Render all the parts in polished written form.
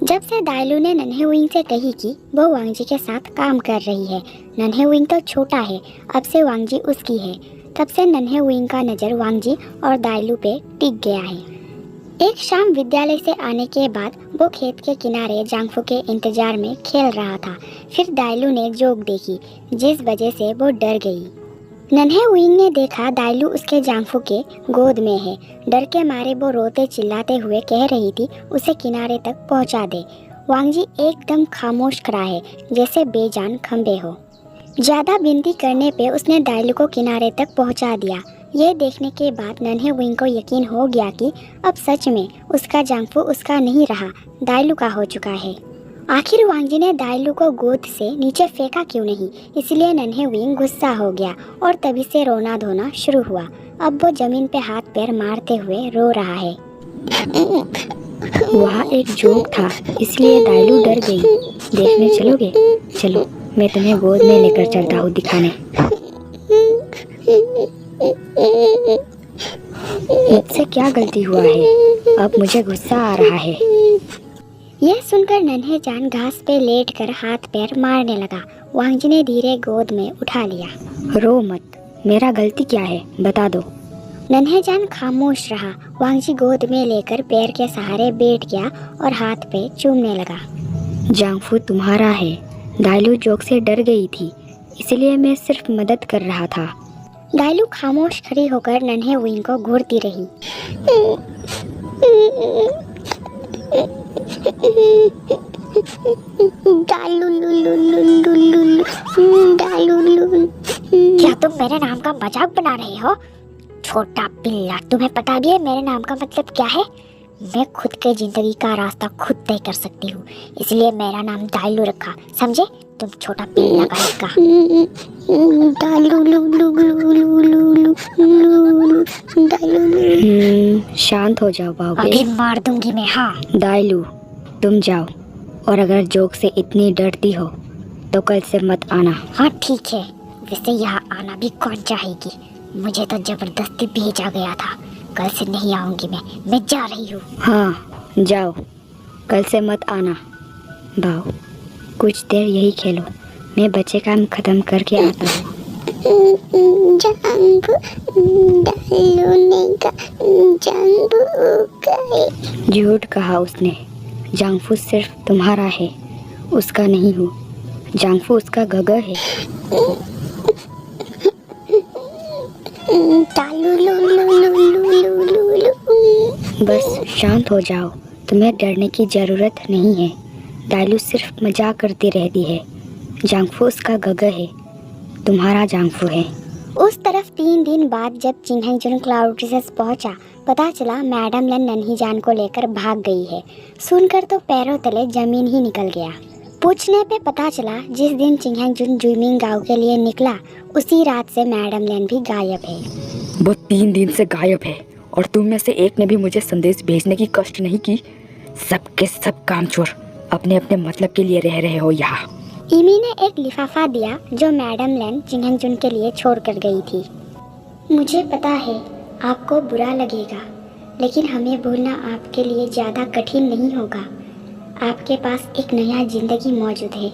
जब से दाइलू ने नन्हे विंग से कही कि वो वांगजी के साथ काम कर रही है, नन्हे विंग तो छोटा है, अब से वांगजी उसकी है, तब से नन्हे विंग का नज़र वांगजी और दाइलू पे टिक गया है। एक शाम विद्यालय से आने के बाद वो खेत के किनारे जांगफू के इंतजार में खेल रहा था। फिर दाइलू ने जोक देखी, जिस वजह से वो डर गई। नन्हे विंग ने देखा दाइलू उसके जांगफू के गोद में है। डर के मारे वो रोते चिल्लाते हुए कह रही थी उसे किनारे तक पहुंचा दे। वांगजी एकदम खामोश खड़ा है, जैसे बेजान खंबे हो। ज़्यादा विनती करने पे उसने दाइलू को किनारे तक पहुंचा दिया। यह देखने के बाद नन्हे विंग को यकीन हो गया कि अब सच में उसका जांगफू उसका नहीं रहा, दाइलू का हो चुका है। आखिर वांगजी ने दाइलू को गोद से नीचे फेंका क्यों नहीं, इसलिए नन्हे विंग गुस्सा हो गया और तभी से रोना धोना शुरू हुआ। अब वो जमीन पे हाथ पैर मारते हुए रो रहा है। वहाँ एक जोक था, इसलिए दाइलू डर गई। देखने चलोगे? चलो, मैं तुम्हें गोद में लेकर चलता हूँ दिखाने। मुझसे क्या गलती हुआ है? अब मुझे गुस्सा आ रहा है। यह सुनकर नन्हे जान घास पे लेटकर हाथ पैर मारने लगा। वांगजी ने धीरे गोद में उठा लिया। रो मत, मेरा गलती क्या है बता दो। नन्हे जान खामोश रहा। वांगजी गोद में लेकर पैर के सहारे बैठ गया और हाथ पे चूमने लगा। जांगफू तुम्हारा है। दाइलू जोक से डर गई थी, इसलिए मैं सिर्फ मदद कर रहा था। दाइलू खामोश खड़ी होकर नन्हे विंग को घूरती रही। क्या तुम मेरे नाम का मजाक बना रहे हो? छोटा पिल्ला, तुम्हें पता भी है मेरे नाम का मतलब क्या है? मैं खुद के जिंदगी का रास्ता खुद तय कर सकती हूँ, इसलिए मेरा नाम दाइलू रखा, समझे? तुम छोटा पिल्ला का शांत हो जाओ बाबू। अभी मार दूंगी मैं। हाँ दाइलू, तुम जाओ, और अगर जोक से इतनी डरती हो तो कल से मत आना। हाँ ठीक है, वैसे यहाँ आना भी कौन चाहेगी? मुझे तो जबरदस्ती भेजा गया था। कल से नहीं आऊंगी मैं जा रही हूँ। हाँ जाओ, कल से मत आना। भाव, कुछ देर यही खेलो, मैं बच्चे काम खत्म करके आता हूँ। झूठ कहा उसने। जांगफू सिर्फ तुम्हारा है, उसका नहीं हूँ। जांगफू उसका गगर है। बस शांत हो जाओ, तुम्हें डरने की जरूरत नहीं है। दाइलू सिर्फ मजाक करती रहती है। जांगफू उसका गगर है, तुम्हारा जांगफू है। उस तरफ 3 दिन बाद जब चिंगहेंजुन क्लाउड रिसर्च पहुंचा, पता चला मैडम लन नन्ही जान को लेकर भाग गई है। सुनकर तो पैरों तले जमीन ही निकल गया। पूछने पे पता चला जिस दिन चिंगहेंजुन जुइमिंग गांव के लिए निकला, उसी रात से मैडम लन भी गायब है। वो 3 दिन से गायब है और तुम में से एक ने भी मुझे संदेश भेजने की कष्ट नहीं की। सबके सब कामचोर अपने अपने मतलब के लिए रह रहे हो यहाँ। इमी ने एक लिफाफा दिया जो मैडम लन चिंगहेंजुन के लिए छोड़ कर गई थी। मुझे पता है आपको बुरा लगेगा, लेकिन हमें भूलना आपके लिए ज़्यादा कठिन नहीं होगा। आपके पास एक नया ज़िंदगी मौजूद है।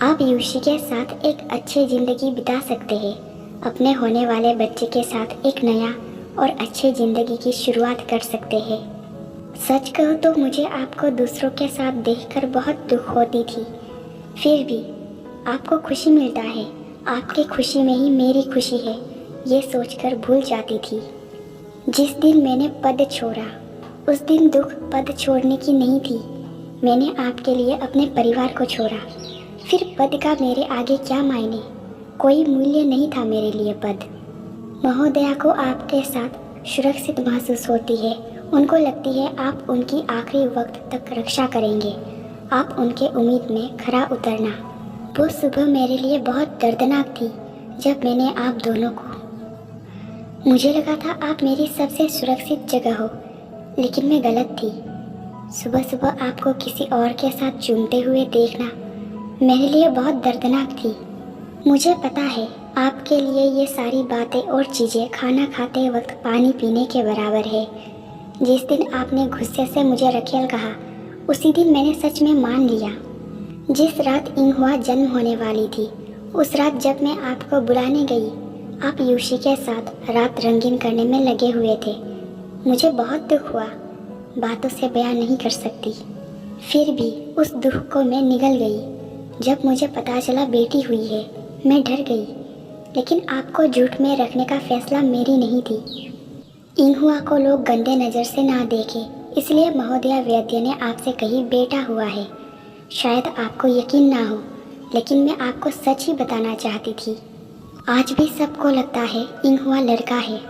आप यूशी के साथ एक अच्छी ज़िंदगी बिता सकते हैं। अपने होने वाले बच्चे के साथ एक नया और अच्छी ज़िंदगी की शुरुआत कर सकते हैं। सच कहूँ तो मुझे आपको दूसरों के साथ देखकर बहुत दुख होती थी, फिर भी आपको खुशी मिलता है। आपकी खुशी में ही मेरी खुशी है, ये सोचकर भूल जाती थी। जिस दिन मैंने पद छोड़ा, उस दिन दुख पद छोड़ने की नहीं थी। मैंने आपके लिए अपने परिवार को छोड़ा। फिर पद का मेरे आगे क्या मायने? कोई मूल्य नहीं था मेरे लिए पद। महोदया को आपके साथ सुरक्षित महसूस होती है। उनको लगती है आप उनकी आखिरी वक्त तक रक्षा करेंगे। आप उनके उम्मीद में खरा उतरना। वो सुबह मेरे लिए बहुत दर्दनाक थी जब मैंने आप दोनों को, मुझे लगा था आप मेरी सबसे सुरक्षित जगह हो, लेकिन मैं गलत थी। सुबह सुबह आपको किसी और के साथ चूमते हुए देखना मेरे लिए बहुत दर्दनाक थी। मुझे पता है आपके लिए ये सारी बातें और चीज़ें खाना खाते वक्त पानी पीने के बराबर है। जिस दिन आपने गुस्से से मुझे रखेल कहा, उसी दिन मैंने सच में मान लिया। जिस रात इंगहुआ जन्म होने वाली थी, उस रात जब मैं आपको बुलाने गई, आप यूशी के साथ रात रंगीन करने में लगे हुए थे। मुझे बहुत दुख हुआ, बातों से बयान नहीं कर सकती। फिर भी उस दुख को मैं निगल गई। जब मुझे पता चला बेटी हुई है, मैं डर गई, लेकिन आपको झूठ में रखने का फैसला मेरी नहीं थी। इंगहुआ को लोग गंदे नज़र से ना देखे, इसलिए महोदया वैद्य ने आपसे कही बेटा हुआ है। शायद आपको यकीन ना हो, लेकिन मैं आपको सच ही बताना चाहती थी। आज भी सबको लगता है इंगहुआ लड़का है।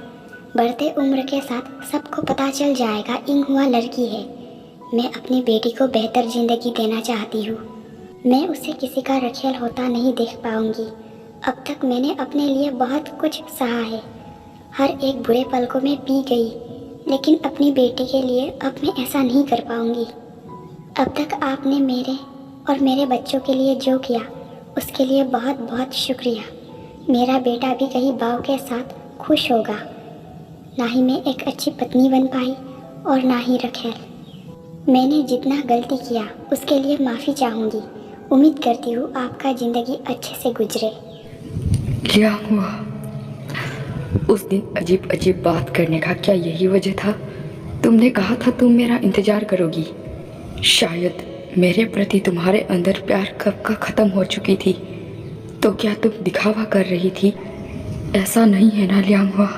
बढ़ते उम्र के साथ सबको पता चल जाएगा इंगहुआ लड़की है। मैं अपनी बेटी को बेहतर ज़िंदगी देना चाहती हूँ। मैं उसे किसी का रखेल होता नहीं देख पाऊँगी। अब तक मैंने अपने लिए बहुत कुछ सहा है। हर एक बुरे पल को मैं पी गई, लेकिन अपनी बेटी के लिए अब मैं ऐसा नहीं कर पाऊँगी। अब तक आपने मेरे और मेरे बच्चों के लिए जो किया, उसके लिए बहुत बहुत शुक्रिया। मेरा बेटा भी कहीं बाव के साथ खुश होगा। ना ही मैं एक अच्छी पत्नी बन पाई और ना ही रखेल। मैंने जितना गलती किया उसके लिए माफ़ी चाहूँगी। उम्मीद करती हूँ आपका ज़िंदगी अच्छे से गुजरे। क्या हुआ? उस दिन अजीब अजीब बात करने का क्या यही वजह था? तुमने कहा था तुम मेरा इंतज़ार करोगी। शायद मेरे प्रति तुम्हारे अंदर प्यार कब का ख़त्म हो चुकी थी। तो क्या तुम दिखावा कर रही थी? ऐसा नहीं है ना लियांगहुआ?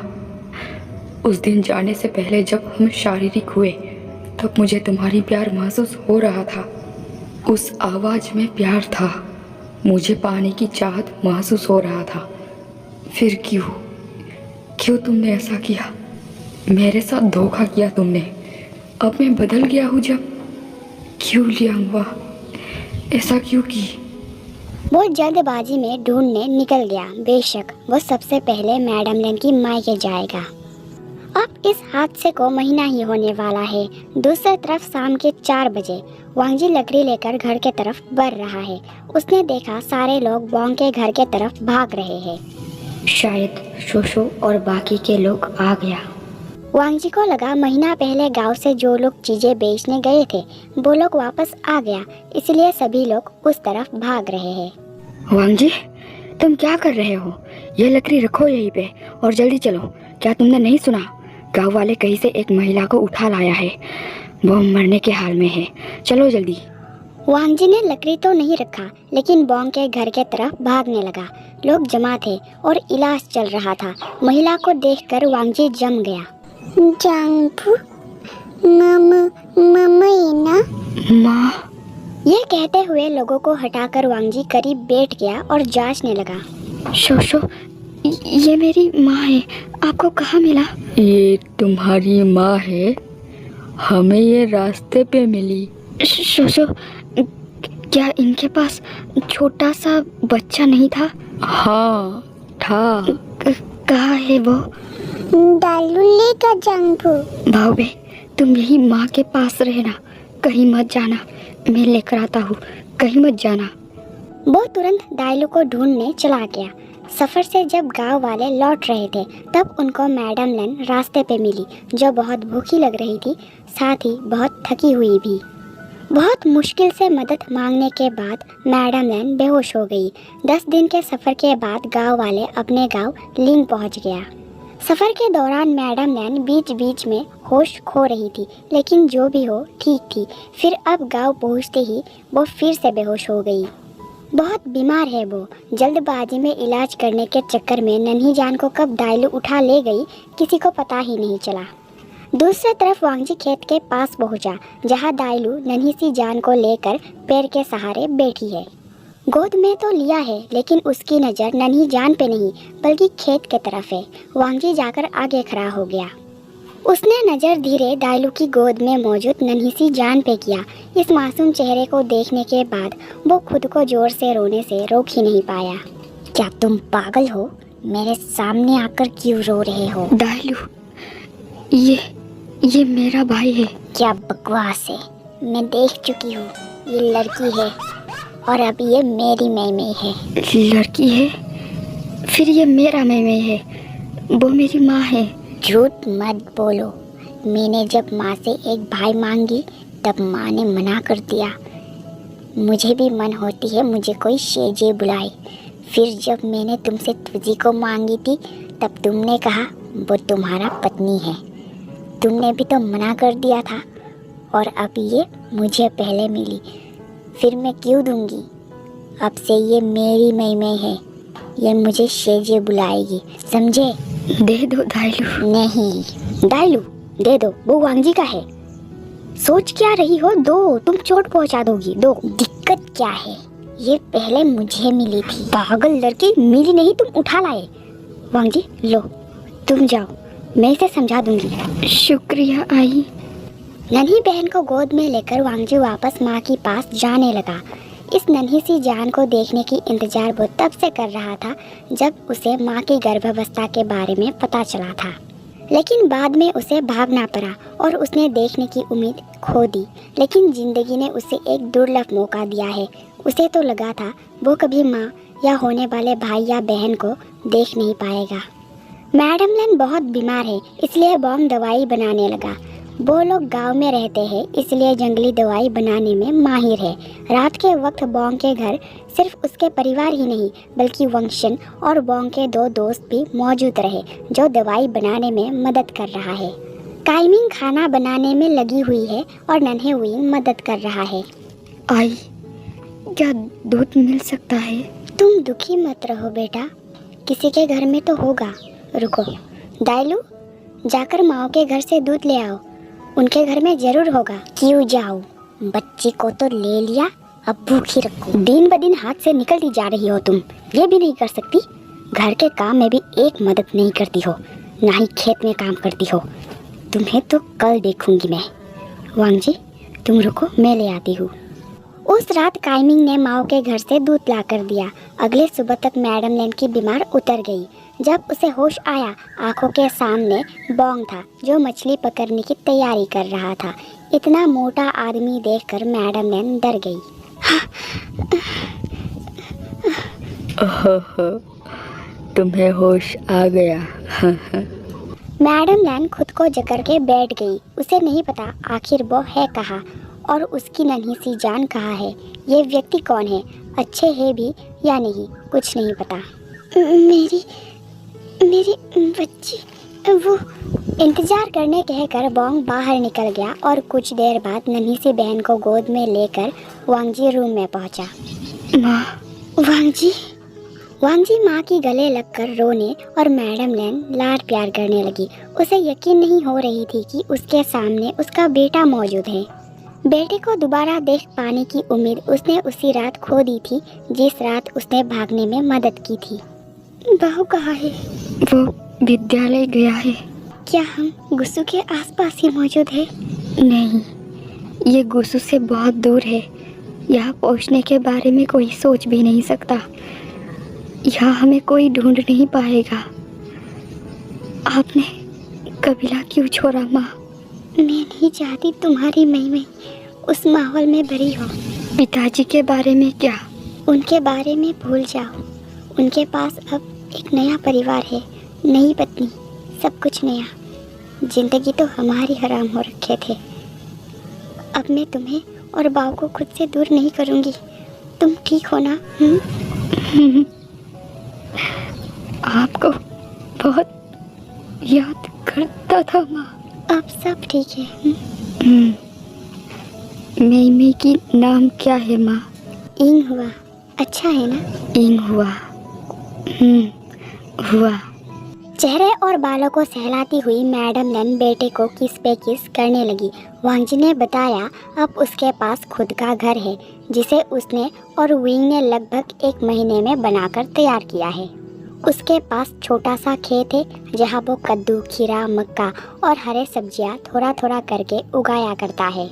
उस दिन जाने से पहले जब हम शारीरिक हुए, तब मुझे तुम्हारी प्यार महसूस हो रहा था। उस आवाज़ में प्यार था। मुझे पाने की चाहत महसूस हो रहा था। फिर क्यों तुमने ऐसा किया? मेरे साथ धोखा किया तुमने। अब मैं बदल गया हूँ जब। क्यों लियांगहुआ, ऐसा क्यों की? वो जल्दबाजी में ढूंढने निकल गया। बेशक वो सबसे पहले मैडम लेन की मायके जाएगा। अब इस हादसे को महीना ही होने वाला है। दूसरी तरफ शाम के 4 बजे वांगजी लकड़ी लेकर घर के तरफ बढ़ रहा है। उसने देखा सारे लोग वांग के घर के तरफ भाग रहे हैं। शायद शोशो और बाकी के लोग आ गया। वांगजी को लगा महीना पहले गांव से जो लोग चीजें बेचने गए थे, वो लोग वापस आ गया, इसलिए सभी लोग उस तरफ भाग रहे हैं। वांगजी, तुम क्या कर रहे हो? ये लकड़ी रखो यहीं पे और जल्दी चलो। क्या तुमने नहीं सुना? गांव वाले कहीं से एक महिला को उठा लाया है। वो मरने के हाल में है। चलो जल्दी। वांगजी ने लकड़ी तो नहीं रखा, लेकिन बोंग के घर के तरफ भागने लगा। लोग जमा थे और इलाज चल रहा था। महिला को देखकर वांगजी जम गया। जांगफू, मामा माँ। ये कहते हुए लोगों को हटाकर वांगजी करीब बैठ गया और जांचने लगा। शोशो, ये मेरी माँ है। आपको कहाँ मिला? ये तुम्हारी माँ है? हमें ये रास्ते पे मिली। शोशो, क्या इनके पास छोटा सा बच्चा नहीं था? हाँ था। कहाँ है वो? दालुल्ले का जांगफू। भाऊबे, तुम यही माँ के पास रहना, कहीं मत जाना। मैं लेकर आता हूँ, कहीं मत जाना। वो तुरंत दाइलू को ढूंढने चला गया। सफ़र से जब गांव वाले लौट रहे थे, तब उनको मैडम लेन रास्ते पे मिली, जो बहुत भूखी लग रही थी, साथ ही बहुत थकी हुई भी। बहुत मुश्किल से मदद मांगने के बाद मैडम लेन बेहोश हो गई। 10 दिन के सफ़र के बाद गांव वाले अपने गांव लिंग पहुंच गया। सफ़र के दौरान मैडम लेन बीच बीच में होश खो रही थी, लेकिन जो भी हो ठीक थी। फिर अब गांव पहुंचते ही वो फिर से बेहोश हो गई। बहुत बीमार है वो। जल्दबाजी में इलाज करने के चक्कर में नन्ही जान को कब दाइलू उठा ले गई, किसी को पता ही नहीं चला। दूसरी तरफ वांगजी खेत के पास पहुंचा, जहां दाइलू नन्ही सी जान को लेकर पैर के सहारे बैठी है। गोद में तो लिया है, लेकिन उसकी नज़र नन्ही जान पे नहीं, बल्कि खेत के तरफ है। वांगजी जाकर आगे खड़ा हो गया। उसने नज़र धीरे दाइलू की गोद में मौजूद नन्ही सी जान पे किया। इस मासूम चेहरे को देखने के बाद वो खुद को जोर से रोने से रोक ही नहीं पाया। क्या तुम पागल हो? मेरे सामने आकर क्यों रो रहे हो? दाइलू, ये मेरा भाई है। क्या बकवास है, मैं देख चुकी हूँ। ये लड़की है और अब ये मेरी मैमे है। लड़की है? फिर ये मेरा मैमे है। वो मेरी माँ है। झूठ मत बोलो। मैंने जब माँ से एक भाई मांगी तब माँ ने मना कर दिया। मुझे भी मन होती है मुझे कोई शेजे बुलाए। फिर जब मैंने तुमसे तुझी को मांगी थी तब तुमने कहा वो तुम्हारा पत्नी है। तुमने भी तो मना कर दिया था और अब ये मुझे पहले मिली, फिर मैं क्यों दूंगी? अब से ये मेरी मई है, ये मुझे शेजे बुलाएगी, समझे? दे दो दाइलू। नहीं दाइलू दे दो, वो वांगजी का है। सोच क्या रही हो? दो, तुम चोट पहुंचा दोगी, दो। दिक्कत क्या है? ये पहले मुझे मिली थी। पागल लड़की, मिली नहीं तुम उठा लाए। वांगजी लो, तुम जाओ, मैं इसे समझा दूंगी। शुक्रिया आई। नन्ही बहन को गोद में लेकर वांगजी वापस माँ के पास जाने लगा। इस नन्ही सी जान को देखने की इंतजार वो तब से कर रहा था जब उसे माँ की गर्भावस्था के बारे में पता चला था। लेकिन बाद में उसे भागना पड़ा और उसने देखने की उम्मीद खो दी। लेकिन जिंदगी ने उसे एक दुर्लभ मौका दिया है। उसे तो लगा था वो कभी माँ या होने वाले भाई या बहन को देख नहीं पाएगा। मैडम लैन बहुत बीमार है, इसलिए बॉम्ब दवाई बनाने लगा। वो लोग गांव में रहते हैं, इसलिए जंगली दवाई बनाने में माहिर है। रात के वक्त बॉन्ग के घर सिर्फ उसके परिवार ही नहीं बल्कि वंशन और बॉन्ग के 2 दोस्त भी मौजूद रहे जो दवाई बनाने में मदद कर रहा है। काइमिंग खाना बनाने में लगी हुई है और नन्हे विंग मदद कर रहा है। आई, क्या दूध मिल सकता है? तुम दुखी मत रहो बेटा, किसी के घर में तो होगा। रुको दाइलू, जाकर माओ के घर से दूध ले आओ, उनके घर में जरूर होगा। क्यों जाऊँ? बच्ची को तो ले लिया, अब भूखी रखो। दिन ब दिन हाथ से निकलती जा रही हो तुम, ये भी नहीं कर सकती? घर के काम में भी एक मदद नहीं करती हो, ना ही खेत में काम करती हो। तुम्हें तो कल देखूंगी मैं। वांगजी तुम रुको, मैं ले आती हूँ। उस रात काइमिंग ने माओ के घर से दूध ला कर दिया। अगले सुबह तक मैडम लैन की बीमार उतर गई। जब उसे होश आया, आंखों के सामने बॉन्ग था जो मछली पकड़ने की तैयारी कर रहा था। इतना मोटा आदमी देखकर मैडम लैन डर गई। तुम्हें होश आ गया। मैडम लैन खुद को जकड़ के बैठ गई। उसे नहीं पता आखिर वो है कहाँ और उसकी नन्ही सी जान कहाँ है। ये व्यक्ति कौन है, अच्छे है भी या नहीं, कुछ नहीं पता। मेरी बच्ची, वो इंतजार करने कहकर बॉन्ग बाहर निकल गया और कुछ देर बाद नन्ही सी बहन को गोद में लेकर वांगजी रूम में पहुंचा। माँ। वांगजी माँ की गले लगकर रोने और मैडम लैन लाड प्यार करने लगी। उसे यकीन नहीं हो रही थी कि उसके सामने उसका बेटा मौजूद है। बेटे को दोबारा देख पाने की उम्मीद उसने उसी रात खो दी थी जिस रात उसने भागने में मदद की थी। बहू कहाँ है? वो विद्यालय गया है। क्या हम गुस्सू के आसपास ही मौजूद है? नहीं, ये गुस्सू से बहुत दूर है। यहाँ पहुँचने के बारे में कोई सोच भी नहीं सकता। यहाँ हमें कोई ढूंढ नहीं पाएगा। आपने कबीला क्यों छोड़ा माँ? मैं नहीं चाहती तुम्हारी मई उस माहौल में भरी हो। पिताजी के बारे में क्या? उनके बारे में भूल जाओ। उनके पास अब एक नया परिवार है, नई पत्नी, सब कुछ नया। जिंदगी तो हमारी हराम हो रखे थे। अब मैं तुम्हें और बाव को खुद से दूर नहीं करूँगी। तुम ठीक हो ना? आपको बहुत याद करता था माँ। अब सब ठीक है। मई की नाम क्या है माँ? इंग हुआ। अच्छा है ना? इंग हुआ। हुआ। चेहरे और बालों को सहलाती हुई मैडम लैन बेटे को किस पे किस करने लगी। वांगजी ने बताया अब उसके पास खुद का घर है जिसे उसने और विंग ने लगभग 1 महीने में बनाकर तैयार किया है। उसके पास छोटा सा खेत है जहाँ वो कद्दू, खीरा, मक्का और हरे सब्जियाँ थोड़ा थोड़ा करके उगाया करता है।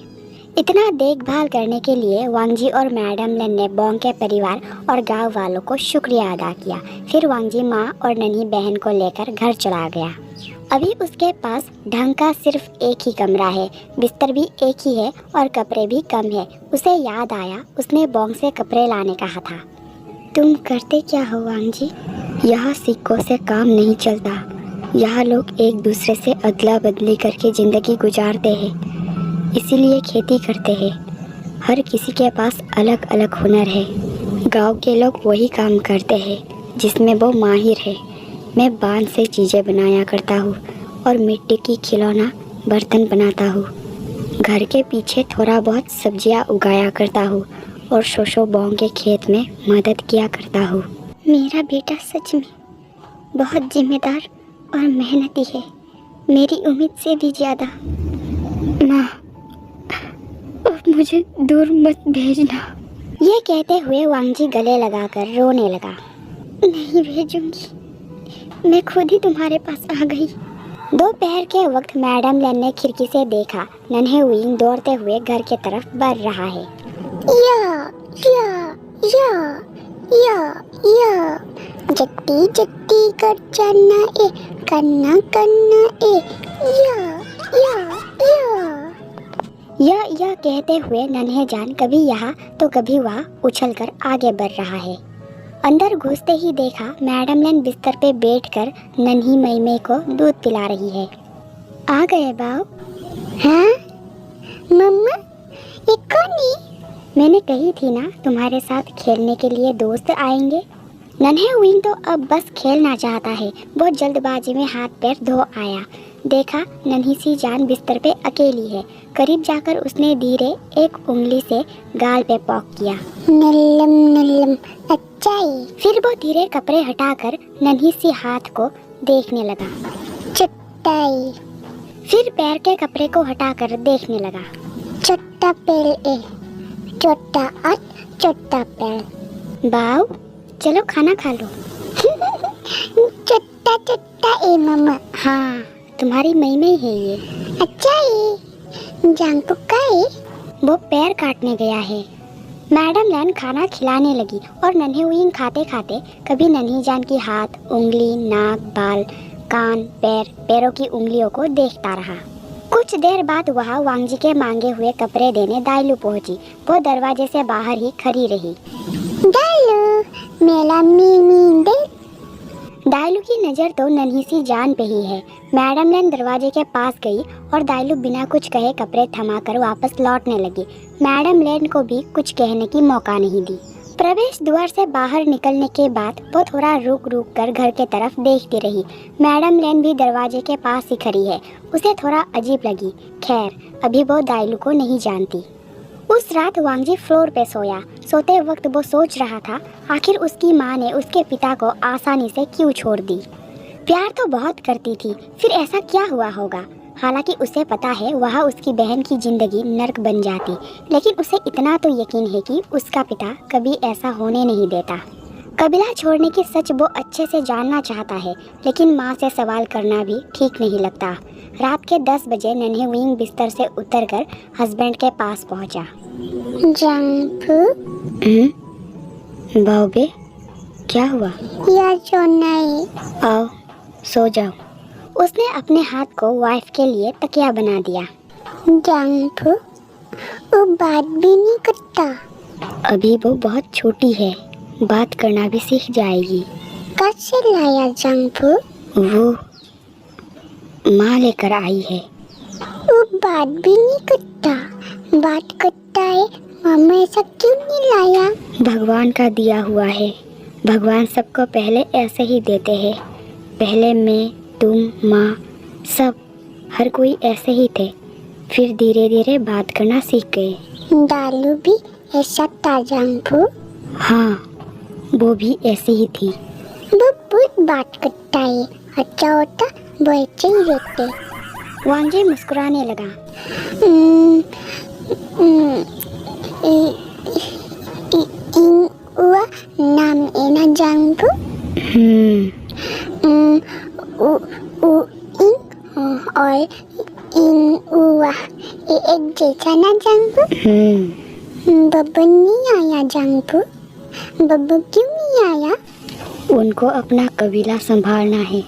इतना देखभाल करने के लिए वांगजी और मैडम लैन ने बॉन्ग के परिवार और गांव वालों को शुक्रिया अदा किया। फिर वांगजी माँ और नन्ही बहन को लेकर घर चला गया। अभी उसके पास ढंग का सिर्फ एक ही कमरा है, बिस्तर भी एक ही है और कपड़े भी कम है। उसे याद आया उसने बॉन्ग से कपड़े लाने कहा था। तुम करते क्या हो वांगजी? यहाँ सिक्कों से काम नहीं चलता। यहाँ लोग एक दूसरे से अदला बदली करके ज़िंदगी गुजारते हैं। इसीलिए खेती करते हैं। हर किसी के पास अलग अलग हुनर है। गांव के लोग वही काम करते हैं जिसमें वो माहिर है। मैं बांस से चीज़ें बनाया करता हूँ और मिट्टी की खिलौना बर्तन बनाता हूँ। घर के पीछे थोड़ा बहुत सब्जियाँ उगाया करता हूँ और शोशो बॉन्ग के खेत में मदद किया करता हूँ। मेरा बेटा सच में बहुत जिम्मेदार और मेहनती है, मेरी उम्मीद से भी ज़्यादा। माँ, अब मुझे दूर मत भेजना। ये कहते हुए वांगजी गले लगाकर रोने लगा। नहीं भेजूंगी, मैं खुद ही तुम्हारे पास आ गई। दोपहर के वक्त मैडम लेन ने खिड़की से देखा नन्हे विंग दौड़ते हुए घर के तरफ बढ़ रहा है। या जट्टी जट्टी कर चन्ना ए कन्ना कन्ना ए या कहते हुए नन्हे जान कभी यहाँ तो कभी वहाँ उछलकर आगे बढ़ रहा है। अंदर घुसते ही देखा मैडम लेन बिस्तर पे बैठकर नन्ही मैमे को दूध पिला रही है। आ गए बाऊ? हाँ मम्मा, ये कौन है? मैंने कही थी ना तुम्हारे साथ खेलने के लिए दोस्त आएंगे। नन्हे विंग तो अब बस खेलना चाहता है। वो जल्दबाजी में हाथ पैर धो आया। देखा नन्ही सी जान बिस्तर पे अकेली है। करीब जाकर उसने धीरे एक उंगली से गाल पे पॉक किया। नल्लम नल्लम, अच्छा है। फिर वो धीरे कपड़े हटाकर नन्ही सी हाथ को देखने लगा। चट्टाई। फिर पैर के कपड़े को हटाकर देखने लगा। चट्टा पैर ए, चट्टा और चट्टा पैर। बाऊ चलो खाना खा लो। चट्टा चट्टा ए मम्मा। हाँ तुम्हारी मई में है ये। अच्छा है। जांगपू का है? वो पैर काटने गया है। मैडम लैन खाना खिलाने लगी और नन्हे विंग खाते खाते कभी नन्ही जान की हाथ, उंगली, नाक, बाल, कान, पैरों की उंगलियों को देखता रहा। कुछ देर बाद वहाँ वांगजी के मांगे हुए कपड़े देने दाइलू पहुंची। वो दरवाजे से बाहर ही खड़ी रही। दाइलू मेला मीमी दे। दाइलू की नज़र तो नन्ही सी जान पे ही है। मैडम लैन दरवाजे के पास गई और दाइलू बिना कुछ कहे कपड़े थमाकर वापस लौटने लगी। मैडम लैन को भी कुछ कहने की मौका नहीं दी। प्रवेश द्वार से बाहर निकलने के बाद वो थोड़ा रुक कर घर के तरफ देखती रही। मैडम लैन भी दरवाजे के पास ही खड़ी है। उसे थोड़ा अजीब लगी। खैर अभी वो दाइलू को नहीं जानती। उस रात वांगजी फ्लोर पे सोया। सोते वक्त वो सोच रहा था आखिर उसकी माँ ने उसके पिता को आसानी से क्यों छोड़ दी। प्यार तो बहुत करती थी, फिर ऐसा क्या हुआ होगा। हालांकि उसे पता है वहाँ उसकी बहन की जिंदगी नर्क बन जाती, लेकिन उसे इतना तो यकीन है कि उसका पिता कभी ऐसा होने नहीं देता। कबीला छोड़ने की सच वो अच्छे से जानना चाहता है, लेकिन माँ से सवाल करना भी ठीक नहीं लगता। रात के 10 बजे नन्हे विंग बिस्तर से उतरकर हस्बैंड के पास पहुंचा। जांगपू? बाओबे क्या हुआ? यार सोना है। आओ सो जाओ। उसने अपने हाथ को वाइफ के लिए तकिया बना दिया। जांगपू वो बात भी नहीं करता। अभी वो बहुत छोटी है, बात करना भी सीख जाएगी। कैसे लाया जांगपू? वो माँ लेकर आई है। वो बात भी नहीं करता। बात करता है, मामा ऐसा क्यों नहीं लाया? भगवान का दिया हुआ है। भगवान सबको पहले ऐसे ही देते हैं। पहले मैं, तुम, माँ, सब हर कोई ऐसे ही थे। फिर धीरे धीरे बात करना सीख गए। दालू भी ऐसा था जांगपू? हाँ वो भी ऐसी ही थी। वो बहुत बात करता है। अच्छा होता वो ऐसे ही रहते। वांगजी मुस्कुराने लगा। नाम है ना जांगपू? और ये एक जैसा ना जांगपू? बब्बू नहीं आया जांगपू? बब्बू क्यों नहीं आया? उनको अपना कबीला संभालना है,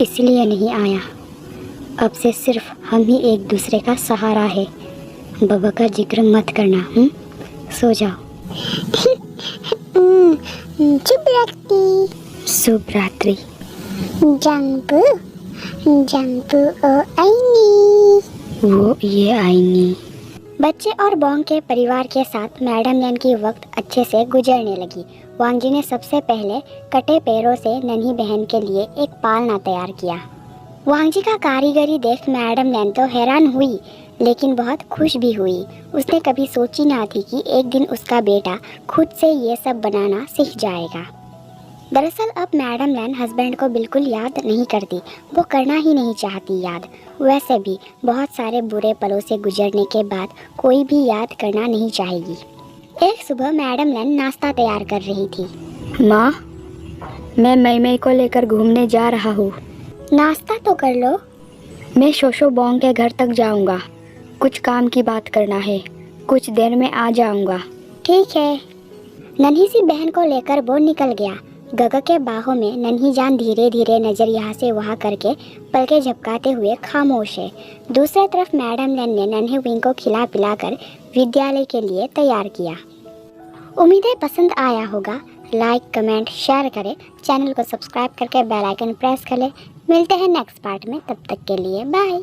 इसलिए नहीं आया। अब से सिर्फ हम ही एक दूसरे का सहारा है। बाबा का जिक्र मत करना। सो जाओ। शुभ रात्रि। शुभ रात्रि। जांगपू ओ आईनी। वो ये आईनी बच्चे और बोंग के परिवार के साथ मैडम लैन की वक्त अच्छे से गुजरने लगी। वांगजी ने सबसे पहले कटे पैरों से नन्ही बहन के लिए एक पालना तैयार किया। वांगजी का कारीगरी देख मैडम लैन तो हैरान हुई, लेकिन बहुत खुश भी हुई। उसने कभी सोची ना थी कि एक दिन उसका बेटा खुद से ये सब बनाना सीख जाएगा। दरअसल अब मैडम लैन हस्बैंड को बिल्कुल याद नहीं करती, वो करना ही नहीं चाहती याद। वैसे भी बहुत सारे बुरे पलों से गुजरने के बाद कोई भी याद करना नहीं चाहेगी। एक सुबह मैडम लैन नाश्ता तैयार कर रही थी। माँ, मैं मई को लेकर घूमने जा रहा हूँ। नाश्ता तो कर लो। मैं शोशो बोंग के घर तक जाऊँगा, कुछ काम की बात करना है। कुछ देर में आ जाऊँगा। ठीक है। नन्ही सी बहन को लेकर वो निकल गया। गगा के बाहों में नन्ही जान धीरे धीरे नज़र यहाँ से वहाँ करके पलके झपकाते हुए खामोश है। दूसरी तरफ मैडम लैन ने नन्हे विंग को खिला पिलाकर विद्यालय के लिए तैयार किया। उम्मीदें पसंद आया होगा। लाइक, कमेंट, शेयर करें। चैनल को सब्सक्राइब करके बेल आइकन प्रेस कर लें। मिलते हैं नेक्स्ट पार्ट में, तब तक के लिए बाय।